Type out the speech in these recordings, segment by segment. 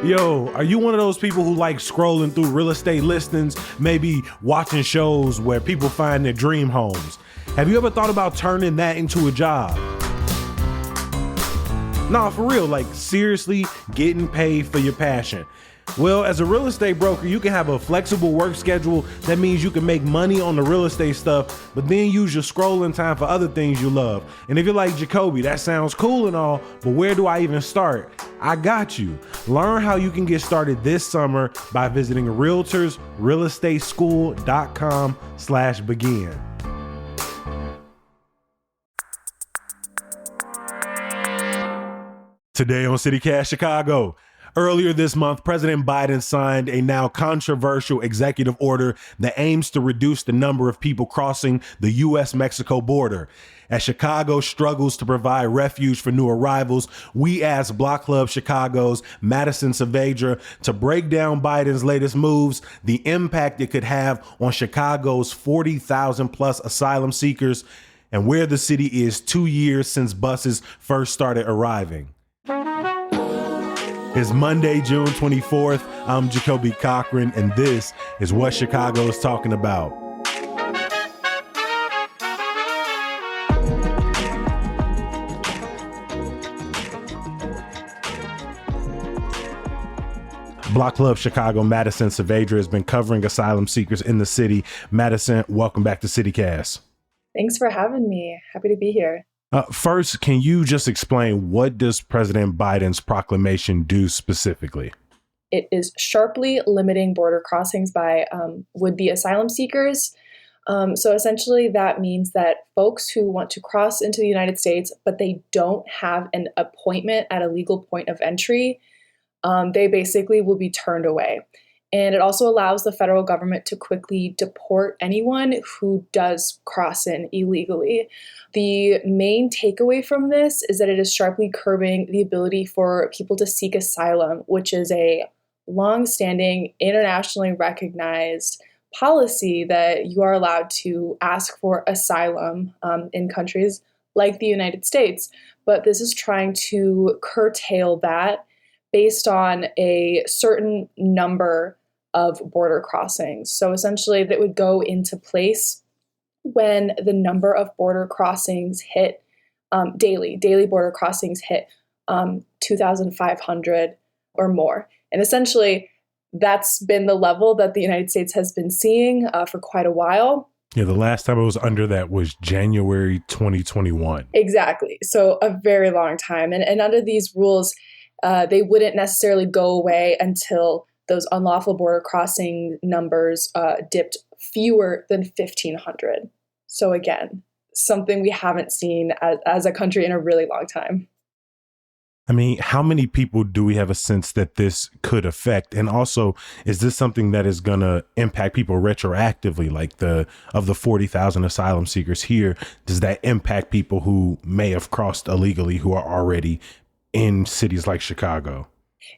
Yo, are you one of those people who like scrolling through real estate listings, maybe watching shows where people find their dream homes? Have you ever thought about turning that into a job? Nah, for real, like seriously getting paid for your passion. Well, as a real estate broker, you can have a flexible work schedule. That means you can make money on the real estate stuff, but then use your scrolling time for other things you love. And if you're like, Jacoby, that sounds cool and all, but where do I even start? I got you. Learn how you can get started this summer by visiting realtorsrealestateschool.com/begin. Today on CityCast Chicago. Earlier this month, President Biden signed a now controversial executive order that aims to reduce the number of people crossing the U.S. Mexico border. As Chicago struggles to provide refuge for new arrivals, we asked Block Club Chicago's Madison Savedra to break down Biden's latest moves, the impact it could have on Chicago's 40,000 plus asylum seekers, and where the city is 2 years since buses first started arriving. It's Monday, June 24th. I'm Jacoby Cochran, and this is what Chicago is talking about. Block Club Chicago, Madison Savedra has been covering asylum seekers in the city. Madison, welcome back to CityCast. Thanks for having me. Happy to be here. First, can you just explain what does President Biden's proclamation do specifically? It is sharply limiting border crossings by would-be asylum seekers. So essentially that means that folks who want to cross into the United States, but they don't have an appointment at a legal point of entry, they basically will be turned away. And it also allows the federal government to quickly deport anyone who does cross in illegally. The main takeaway from this is that it is sharply curbing the ability for people to seek asylum, which is a long-standing, internationally recognized policy that you are allowed to ask for asylum in countries like the United States. But this is trying to curtail that based on a certain number of border crossings. So essentially that would go into place when the number of border crossings hit daily border crossings hit 2,500 or more. And essentially that's been the level that the United States has been seeing for quite a while. Yeah, the last time it was under that was January 2021. Exactly. So a very long time. And under these rules, they wouldn't necessarily go away until those unlawful border crossing numbers dipped fewer than 1,500. So again, something we haven't seen as a country in a really long time. I mean, how many people do we have a sense that this could affect? And also, is this something that is going to impact people retroactively? Like of the 40,000 asylum seekers here, does that impact people who may have crossed illegally who are already in cities like Chicago?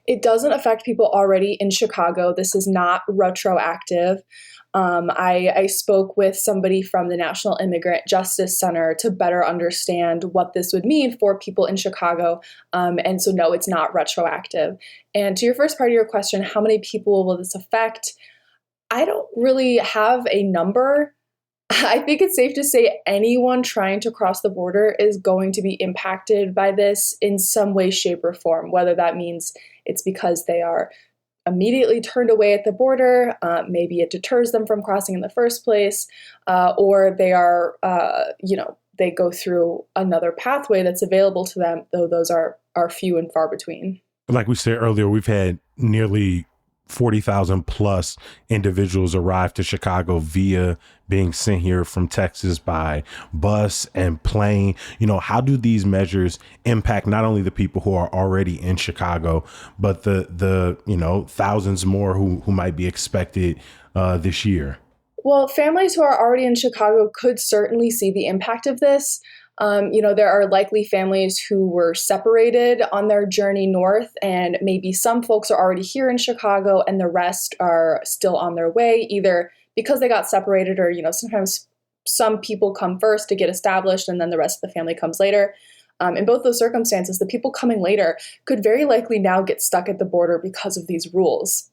It doesn't affect people already in Chicago. This is not retroactive. I spoke with somebody from the National Immigrant Justice Center to better understand what this would mean for people in Chicago. And so, no, it's not retroactive. And to your first part of your question, how many people will this affect? I don't really have a number. I think it's safe to say anyone trying to cross the border is going to be impacted by this in some way, shape, or form, whether that means it's because they are immediately turned away at the border, maybe it deters them from crossing in the first place, or they are, they go through another pathway that's available to them, though those are few and far between. Like we said earlier, we've had nearly 40,000 plus individuals arrive to Chicago via being sent here from Texas by bus and plane. You know, how do these measures impact not only the people who are already in Chicago, but the thousands more who might be expected this year? Well, families who are already in Chicago could certainly see the impact of this. There are likely families who were separated on their journey north, and maybe some folks are already here in Chicago and the rest are still on their way, either because they got separated or, sometimes some people come first to get established and then the rest of the family comes later. In both those circumstances, the people coming later could very likely now get stuck at the border because of these rules.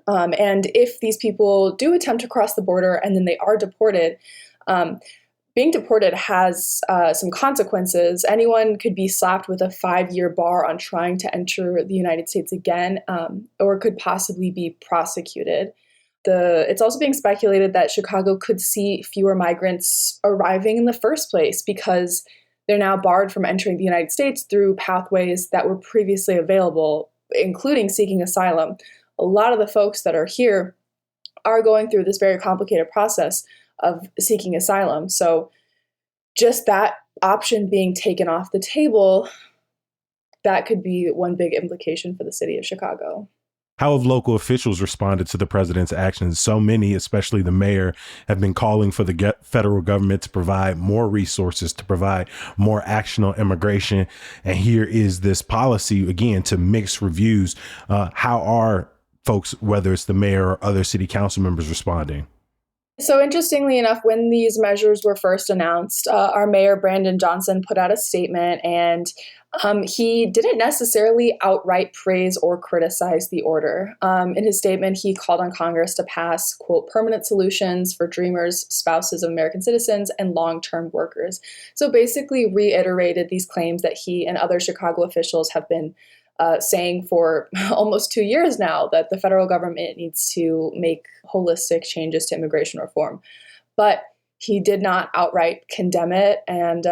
And if these people do attempt to cross the border and then they are deported, being deported has some consequences. Anyone could be slapped with a 5-year bar on trying to enter the United States again, or could possibly be prosecuted. It's also being speculated that Chicago could see fewer migrants arriving in the first place because they're now barred from entering the United States through pathways that were previously available, including seeking asylum. A lot of the folks that are here are going through this very complicated process of seeking asylum. So just that option being taken off the table, that could be one big implication for the city of Chicago. How have local officials responded to the president's actions? So many, especially the mayor, have been calling for the federal government to provide more resources, to provide more action on immigration. And here is this policy, again, to mix reviews. How are folks, whether it's the mayor or other city council members, responding? So interestingly enough, when these measures were first announced, our mayor, Brandon Johnson, put out a statement, and he didn't necessarily outright praise or criticize the order. In his statement, he called on Congress to pass, quote, permanent solutions for dreamers, spouses of American citizens, and long-term workers. So basically reiterated these claims that he and other Chicago officials have been saying for almost 2 years now, that the federal government needs to make holistic changes to immigration reform. But he did not outright condemn it. And,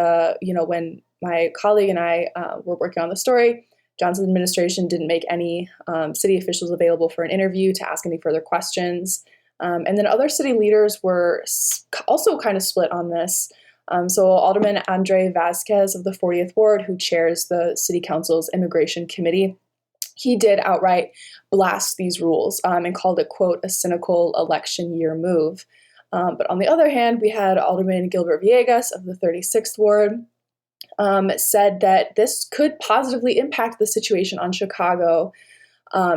when my colleague and I were working on the story, Johnson's administration didn't make any city officials available for an interview to ask any further questions. And then other city leaders were also kind of split on this. So Alderman Andre Vasquez of the 40th Ward, who chairs the City Council's Immigration Committee, he did outright blast these rules and called it, quote, a cynical election year move. But on the other hand, we had Alderman Gilbert Villegas of the 36th Ward said that this could positively impact the situation on Chicago.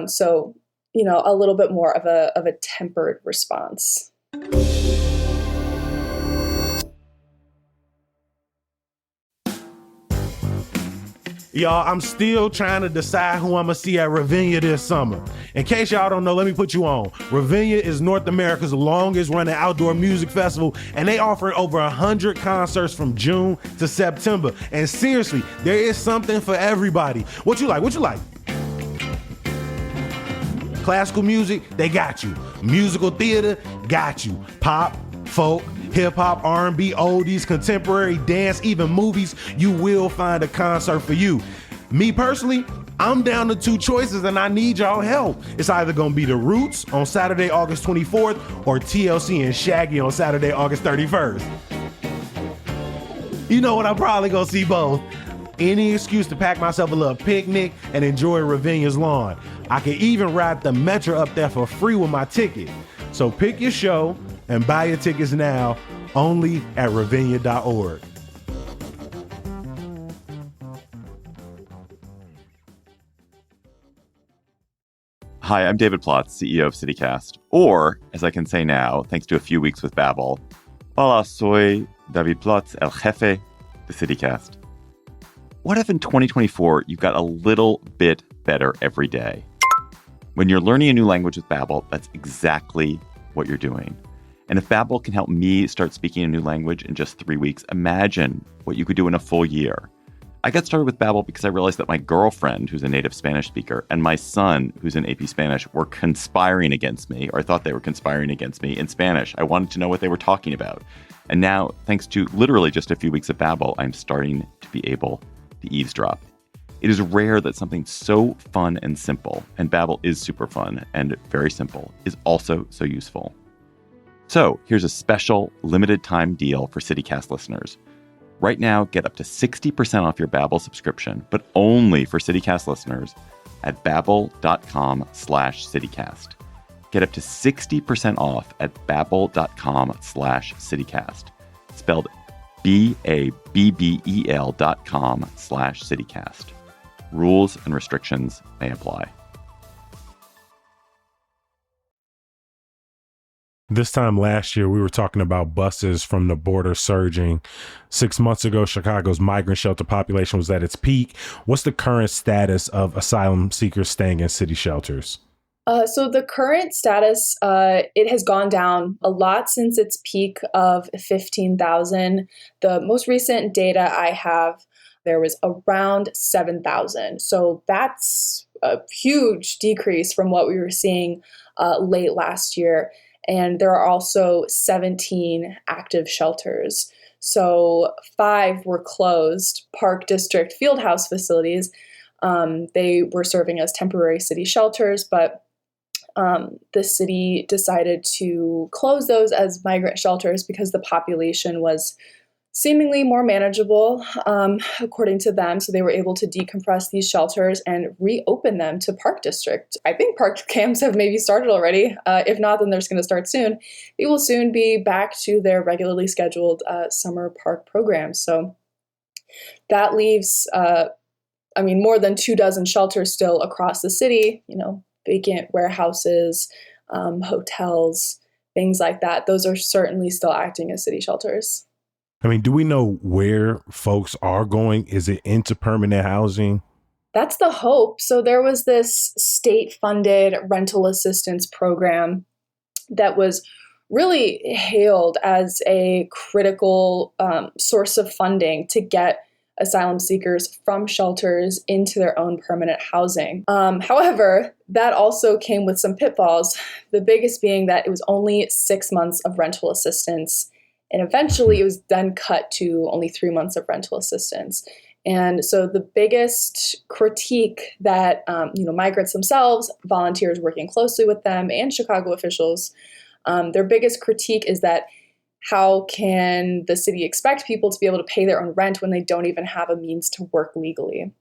So, a little bit more of a tempered response. Y'all, I'm still trying to decide who I'm going to see at Ravinia this summer. In case y'all don't know, let me put you on. Ravinia is North America's longest running outdoor music festival, and they offer over 100 concerts from June to September. And seriously, there is something for everybody. What you like? Classical music, they got you. Musical theater, got you. Pop, folk, hip-hop, R&B, oldies, contemporary, dance, even movies, you will find a concert for you. Me personally, I'm down to 2 choices and I need y'all help. It's either gonna be The Roots on Saturday, August 24th or TLC and Shaggy on Saturday, August 31st. You know what, I'm probably gonna see both. Any excuse to pack myself a little picnic and enjoy Ravinia's lawn. I can even ride the Metro up there for free with my ticket. So pick your show and buy your tickets now, only at ravinia.org. Hi, I'm David Plotz, CEO of CityCast, or, as I can say now, thanks to a few weeks with Babbel, hola, soy David Plotz, el jefe de CityCast. What if in 2024 you got a little bit better every day? When you're learning a new language with Babbel, that's exactly what you're doing. And if Babbel can help me start speaking a new language in just 3 weeks, imagine what you could do in a full year. I got started with Babbel because I realized that my girlfriend, who's a native Spanish speaker, and my son, who's in AP Spanish, were conspiring against me, or I thought they were conspiring against me in Spanish. I wanted to know what they were talking about. And now, thanks to literally just a few weeks of Babbel, I'm starting to be able to eavesdrop. It is rare that something so fun and simple, and Babbel is super fun and very simple, is also so useful. So here's a special limited time deal for CityCast listeners. Right now, get up to 60% off your Babbel subscription, but only for CityCast listeners at babbel.com/CityCast. Get up to 60% off at babbel.com/CityCast. Spelled BABBEL.com/CityCast. Rules and restrictions may apply. This time last year, we were talking about buses from the border surging. 6 months ago, Chicago's migrant shelter population was at its peak. What's the current status of asylum seekers staying in city shelters? So the current status, it has gone down a lot since its peak of 15,000. The most recent data I have, there was around 7,000. So that's a huge decrease from what we were seeing late last year. And there are also 17 active shelters. So 5 were closed, Park District Fieldhouse facilities. They were serving as temporary city shelters, but the city decided to close those as migrant shelters because the population was seemingly more manageable, according to them. So they were able to decompress these shelters and reopen them to Park District. I think park camps have maybe started already. If not, then they're just going to start soon. They will soon be back to their regularly scheduled summer park programs. So that leaves, more than 24 shelters still across the city, vacant warehouses, hotels, things like that. Those are certainly still acting as city shelters. Do we know where folks are going? Is it into permanent housing? That's the hope. So there was this state-funded rental assistance program that was really hailed as a critical source of funding to get asylum seekers from shelters into their own permanent housing. However, that also came with some pitfalls, the biggest being that it was only 6 months of rental assistance, and eventually it was then cut to only 3 months of rental assistance. And so the biggest critique that migrants themselves, volunteers working closely with them, and Chicago officials, their biggest critique is that how can the city expect people to be able to pay their own rent when they don't even have a means to work legally?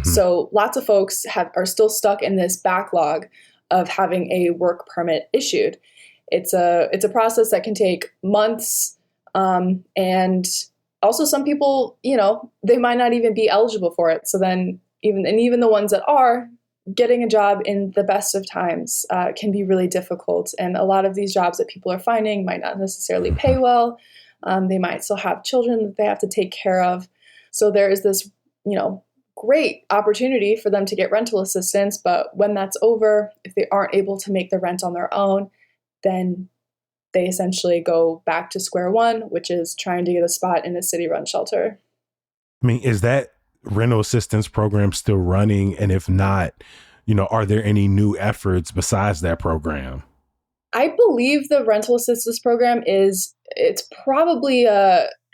So lots of folks are still stuck in this backlog of having a work permit issued. It's a process that can take months, and also some people, they might not even be eligible for it. So then even the ones that are, getting a job in the best of times can be really difficult. And a lot of these jobs that people are finding might not necessarily pay well. They might still have children that they have to take care of. So there is this, great opportunity for them to get rental assistance. But when that's over, if they aren't able to make the rent on their own, then they essentially go back to square one, which is trying to get a spot in a city-run shelter. Is that rental assistance program still running? And if not, are there any new efforts besides that program? I believe the rental assistance program it's probably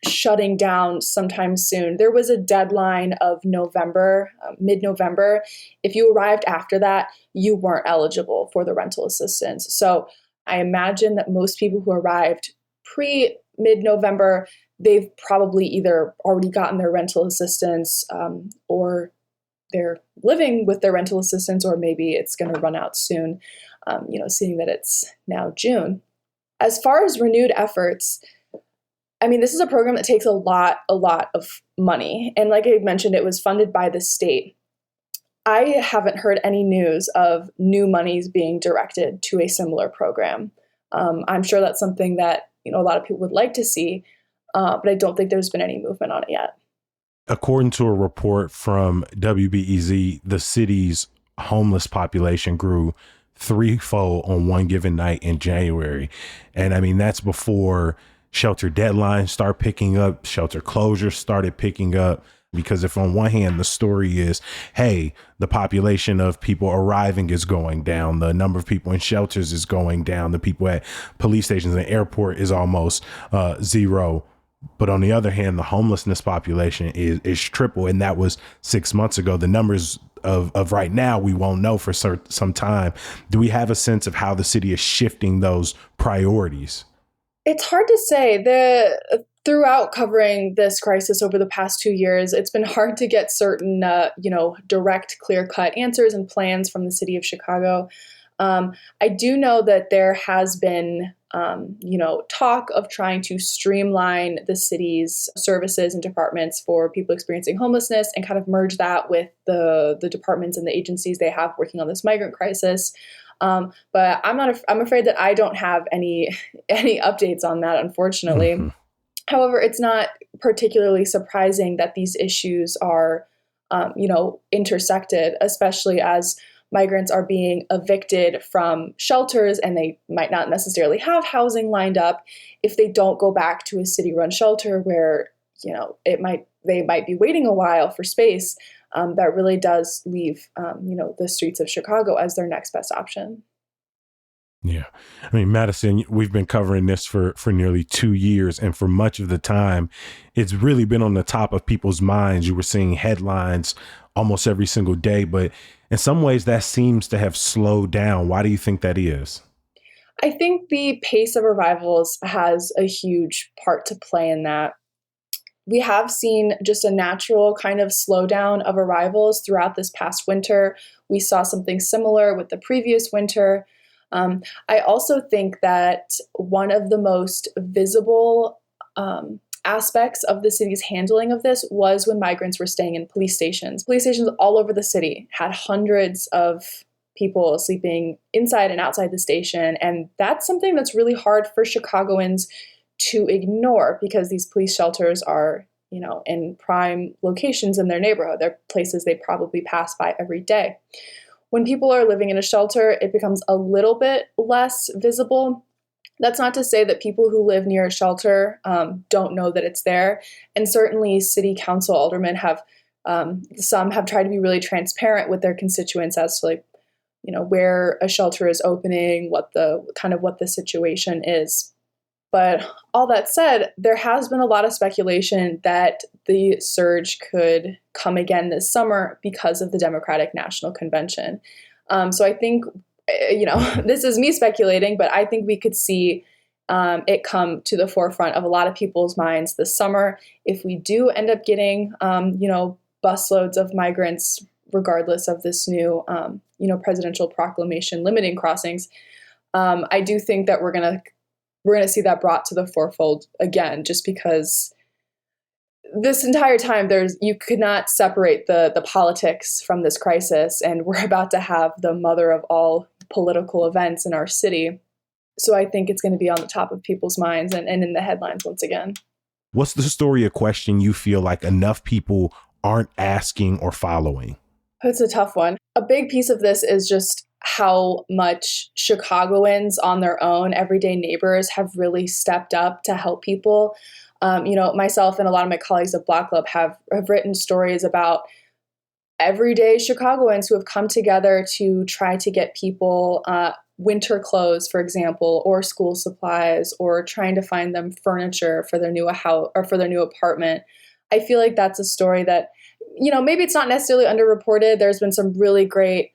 shutting down sometime soon. There was a deadline of November, mid-November. If you arrived after that, you weren't eligible for the rental assistance. So I imagine that most people who arrived mid-November, they've probably either already gotten their rental assistance or they're living with their rental assistance, or maybe it's going to run out soon, seeing that it's now June. As far as renewed efforts, this is a program that takes a lot of money. And like I mentioned, it was funded by the state. I haven't heard any news of new monies being directed to a similar program. I'm sure that's something that a lot of people would like to see, but I don't think there's been any movement on it yet. According to a report from WBEZ, the city's homeless population grew threefold on one given night in January. And that's before shelter deadlines start picking up, shelter closures started picking up. Because if on one hand, the story is, hey, the population of people arriving is going down, the number of people in shelters is going down, the people at police stations and the airport is almost zero. But on the other hand, the homelessness population is triple. And that was 6 months ago. The numbers of right now, we won't know for some time. Do we have a sense of how the city is shifting those priorities? It's hard to say. Throughout covering this crisis over the past 2 years, it's been hard to get certain, direct, clear-cut answers and plans from the city of Chicago. I do know that there has been, talk of trying to streamline the city's services and departments for people experiencing homelessness and kind of merge that with the departments and the agencies they have working on this migrant crisis. But I'm afraid that I don't have any updates on that, unfortunately. Mhm. However, it's not particularly surprising that these issues are, intersected, especially as migrants are being evicted from shelters and they might not necessarily have housing lined up. If they don't go back to a city-run shelter where, they might be waiting a while for space, that really does leave, the streets of Chicago as their next best option. Yeah. I mean, Madison, we've been covering this for nearly 2 years. And for much of the time, it's really been on the top of people's minds. You were seeing headlines almost every single day. But in some ways, that seems to have slowed down. Why do you think that is? I think the pace of arrivals has a huge part to play in that. We have seen just a natural kind of slowdown of arrivals throughout this past winter. We saw something similar with the previous winter. I also think that one of the most visible aspects of the city's handling of this was when migrants were staying in police stations. Police stations all over the city had hundreds of people sleeping inside and outside the station. And that's something that's really hard for Chicagoans to ignore because these police shelters are, in prime locations in their neighborhood. They're places they probably pass by every day. When people are living in a shelter, it becomes a little bit less visible. That's not to say that people who live near a shelter don't know that it's there. And certainly city council aldermen some have tried to be really transparent with their constituents as to where a shelter is opening, what the situation is. But all that said, there has been a lot of speculation that the surge could come again this summer because of the Democratic National Convention. So I think, this is me speculating, but I think we could see it come to the forefront of a lot of people's minds this summer. If we do end up getting, busloads of migrants, regardless of this new, presidential proclamation limiting crossings, I do think that we're going to see that brought to the forefold again, just because this entire time you could not separate the politics from this crisis, and we're about to have the mother of all political events in our city. So I think it's going to be on the top of people's minds and in the headlines once again. What's the story or question you feel like enough people aren't asking or following? It's a tough one. A big piece of this is just how much Chicagoans on their own, everyday neighbors, have really stepped up to help people. Myself and a lot of my colleagues at Black Club have written stories about everyday Chicagoans who have come together to try to get people winter clothes, for example, or school supplies, or trying to find them furniture for their new house or for their new apartment. I feel like that's a story that, maybe it's not necessarily underreported. There's been some really great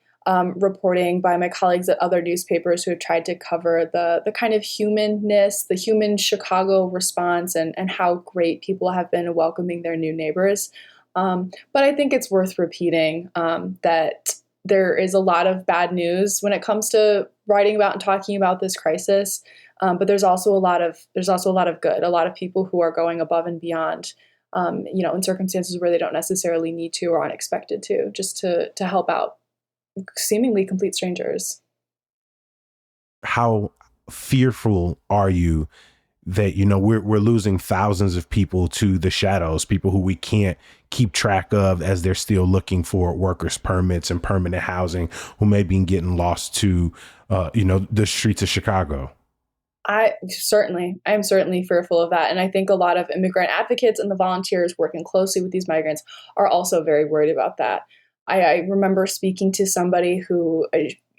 reporting by my colleagues at other newspapers who have tried to cover the kind of humanness, the human Chicago response, and how great people have been welcoming their new neighbors. But I think it's worth repeating that there is a lot of bad news when it comes to writing about and talking about this crisis. But there's also a lot of good, a lot of people who are going above and beyond, in circumstances where they don't necessarily need to or aren't expected to, just to help out seemingly complete strangers. How fearful are you that, we're losing thousands of people to the shadows, people who we can't keep track of as they're still looking for workers' permits and permanent housing, who may be getting lost to, the streets of Chicago? I am certainly fearful of that. And I think a lot of immigrant advocates and the volunteers working closely with these migrants are also very worried about that. I remember speaking to somebody who,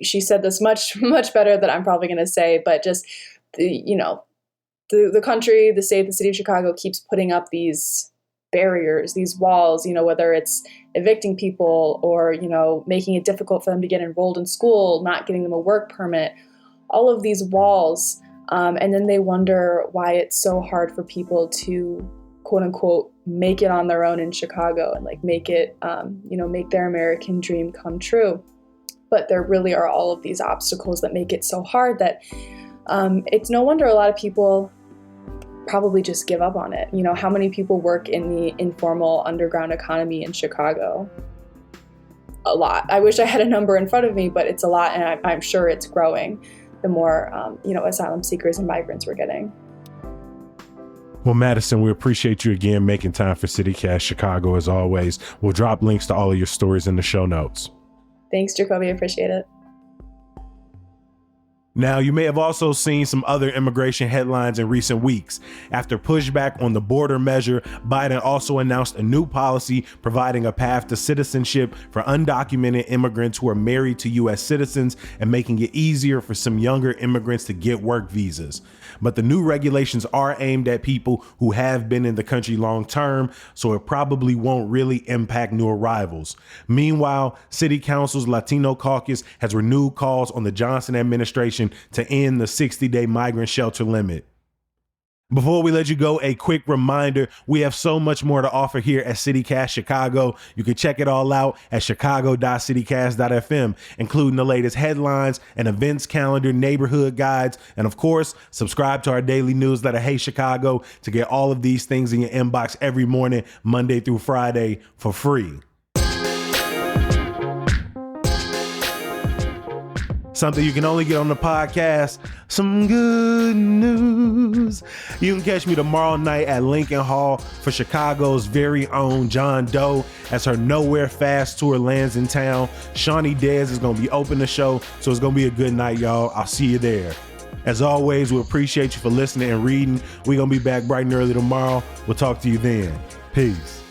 she said this much, much better than I'm probably going to say, but just, the country, the state, the city of Chicago keeps putting up these barriers, these walls, whether it's evicting people or, making it difficult for them to get enrolled in school, not getting them a work permit, all of these walls. And then they wonder why it's so hard for people to, quote unquote, make it on their own in Chicago and make it, make their American dream come true. but there really are all of these obstacles that make it so hard that it's no wonder a lot of people probably just give up on it. You know, how many people work in the informal underground economy in Chicago? A lot. I wish I had a number in front of me, but it's a lot, and I'm sure it's growing the more, asylum seekers and migrants we're getting. Well, Madison, we appreciate you again making time for CityCast Chicago as always. We'll drop links to all of your stories in the show notes. Thanks, Jacoby. I appreciate it. Now, you may have also seen some other immigration headlines in recent weeks. After pushback on the border measure, Biden also announced a new policy providing a path to citizenship for undocumented immigrants who are married to U.S. citizens and making it easier for some younger immigrants to get work visas. But the new regulations are aimed at people who have been in the country long term, so it probably won't really impact new arrivals. Meanwhile, City Council's Latino caucus has renewed calls on the Johnson administration to end the 60-day migrant shelter limit. Before we let you go, a quick reminder, we have so much more to offer here at CityCast Chicago. You can check it all out at chicago.citycast.fm, including the latest headlines and events calendar, neighborhood guides, and of course, subscribe to our daily newsletter, Hey Chicago, to get all of these things in your inbox every morning, Monday through Friday, for free. Something you can only get on the podcast, some good news. You can catch me tomorrow night at Lincoln Hall for Chicago's very own John Doe as her Nowhere Fast tour lands in town. Shawnee Dez is going to be opening the show, so it's going to be a good night, y'all. I'll see you there. As always, we appreciate you for listening and reading. We're going to be back bright and early tomorrow. We'll talk to you then. Peace.